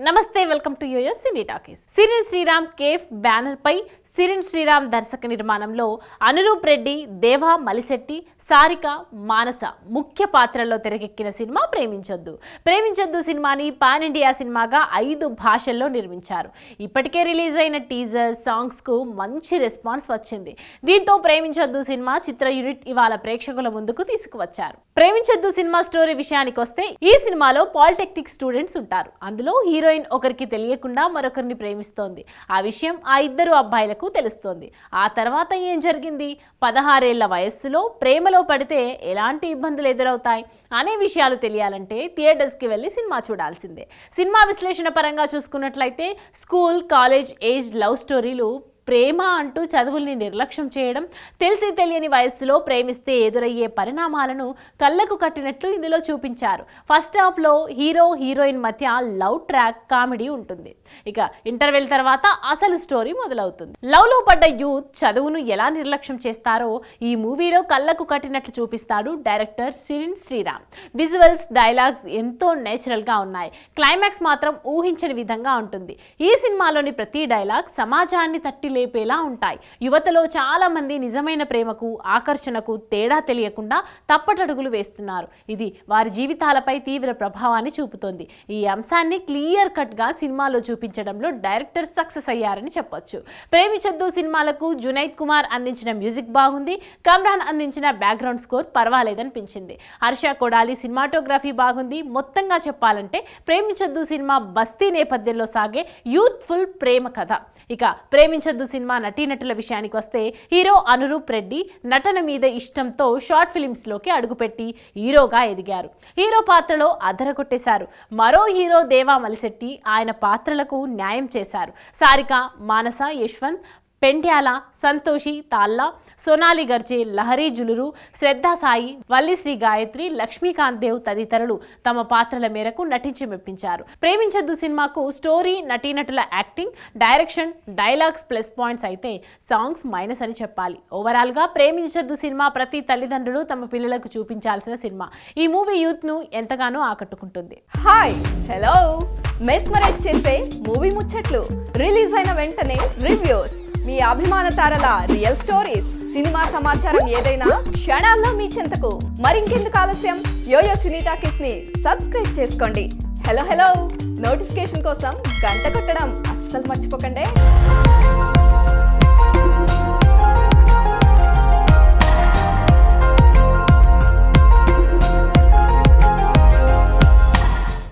నమస్తే welcome to YoYo cine talkies. Sirin Sriram cafe banner పై సిరిన్ శ్రీరామ్ దర్శక నిర్మాణంలో అనురూప్ రెడ్డి, దేవా మలిశెట్టి, సారిక, మానస ముఖ్య పాత్రల్లో తెరకెక్కిన సినిమా ప్రేమించొద్దు సినిమాని పాన్ ఇండియా సినిమాగా 5 భాషల్లో నిర్మించారు. ఇప్పటికే రిలీజ్ అయిన టీజర్ సాంగ్స్ కు మంచి రెస్పాన్స్ వచ్చింది. దీంతో ప్రేమించొద్దు సినిమా చిత్ర యూనిట్ ఇవాళ ప్రేక్షకుల ముందుకు తీసుకువచ్చారు. ప్రేమించొద్దు సినిమా స్టోరీ విషయానికి వస్తే ఈ సినిమాలో పాలిటెక్నిక్ స్టూడెంట్స్ ఉంటారు. అందులో హీరోయిన్ ఒకరికి తెలియకుండా మరొకరిని ప్రేమిస్తోంది. ఆ విషయం ఆ ఇద్దరు అబ్బాయిలకు తెలుస్తోంది. ఆ తర్వాత ఏం జరిగింది, 16 ఏళ్ల వయస్సులో ప్రేమలో పడితే ఎలాంటి ఇబ్బందులు ఎదురవుతాయి అనే విషయాలు తెలియాలంటే థియేటర్స్కి వెళ్ళి సినిమా చూడాల్సిందే. సినిమా విశ్లేషణ పరంగా చూసుకున్నట్లయితే స్కూల్, కాలేజ్ ఏజ్ లవ్ స్టోరీలు, ప్రేమ అంటూ చదువుల్ని నిర్లక్ష్యం చేయడం, తెలిసి తెలియని వయస్సులో ప్రేమిస్తే ఎదురయ్యే పరిణామాలను కళ్ళకు కట్టినట్లు ఇందులో చూపించారు. ఫస్ట్ హాఫ్లో హీరో హీరోయిన్ మధ్య లవ్ ట్రాక్ కామెడీ ఉంటుంది. ఇక ఇంటర్వెల్ తర్వాత అసలు స్టోరీ మొదలవుతుంది. లవ్లో పడ్డ యూత్ చదువును ఎలా నిర్లక్ష్యం చేస్తారో ఈ మూవీలో కళ్ళకు కట్టినట్లు చూపిస్తాడు డైరెక్టర్ సిరిన్ శ్రీరామ్. విజువల్స్, డైలాగ్స్ ఎంతో నేచురల్గా ఉన్నాయి. క్లైమాక్స్ మాత్రం ఊహించని విధంగా ఉంటుంది. ఈ సినిమాలోని ప్రతి డైలాగ్ సమాజాన్ని తట్టి లేపేలా ఉంటాయి. యువతలో చాలా మంది నిజమైన ప్రేమకు, ఆకర్షణకు తేడా తెలియకుండా తప్పటడుగులు వేస్తున్నారు. ఇది వారి జీవితాలపై తీవ్ర ప్రభావాన్ని చూపుతోంది. ఈ అంశాన్ని క్లియర్ కట్ గా సినిమాలో చూపించడంలో డైరెక్టర్ సక్సెస్ అయ్యారని చెప్పొచ్చు. ప్రేమించొద్దు సినిమాలకు జునైద్ కుమార్ అందించిన మ్యూజిక్ బాగుంది. కమ్రాన్ అందించిన బ్యాక్గ్రౌండ్ స్కోర్ పర్వాలేదనిపించింది. హర్ష కొడాలి సినిమాటోగ్రఫీ బాగుంది. మొత్తంగా చెప్పాలంటే ప్రేమించొద్దు సినిమా బస్తీ నేపథ్యంలో సాగే యూత్ఫుల్ ప్రేమ కథ. ఇక ప్రేమించొద్దు సినిమా నటీనటుల విషయానికి వస్తే హీరో అనురూప్ రెడ్డి నటన మీద ఇష్టంతో షార్ట్ ఫిలిమ్స్ లోకి అడుగుపెట్టి హీరోగా ఎదిగారు. హీరో పాత్రలో అదరగొట్టేశారు. మరో హీరో దేవా మలిశెట్టి ఆయన పాత్రలకు న్యాయం చేశారు. సారిక, మానస, యశ్వంత్, పెండ్యాల, సంతోషి, తాల్లా, సోనాలి గర్జే, లహరి జులురు, శ్రద్ధా సాయి, వల్లిశ్రీ గాయత్రి, లక్ష్మీకాంత్ దేవ్ తదితరులు తమ పాత్రల మేరకు నటించి మెప్పించారు. ప్రేమించొద్దు సినిమాకు స్టోరీ, నటీనటుల acting, direction, dialogues plus points అయితే సాంగ్స్ మైనస్ అని చెప్పాలి. ఓవరాల్ గా ప్రేమించొద్దు సినిమా ప్రతి తల్లిదండ్రులు తమ పిల్లలకు చూపించాల్సిన సినిమా. ఈ మూవీ యూత్ ను ఎంతగానో ఆకట్టుకుంటుంది. హాయ్, హలో, మెస్మరైజ్ చేసే మూవీ ముచ్చట్లు, రిలీజ్ అయిన వెంటనే రివ్యూస్, మీ అభిమాన తారల రియల్ స్టోరీస్, సినిమా సమాచారం ఏదైనా క్షణాల్లో మీ చెంతకు. మరింకెందుకు ఆలస్యం, యోయో సినీ టాకీస్ ని సబ్స్క్రైబ్ చేసుకోండి. హలో నోటిఫికేషన్ కోసం గంట కొట్టడం అస్సలు మర్చిపోకండి.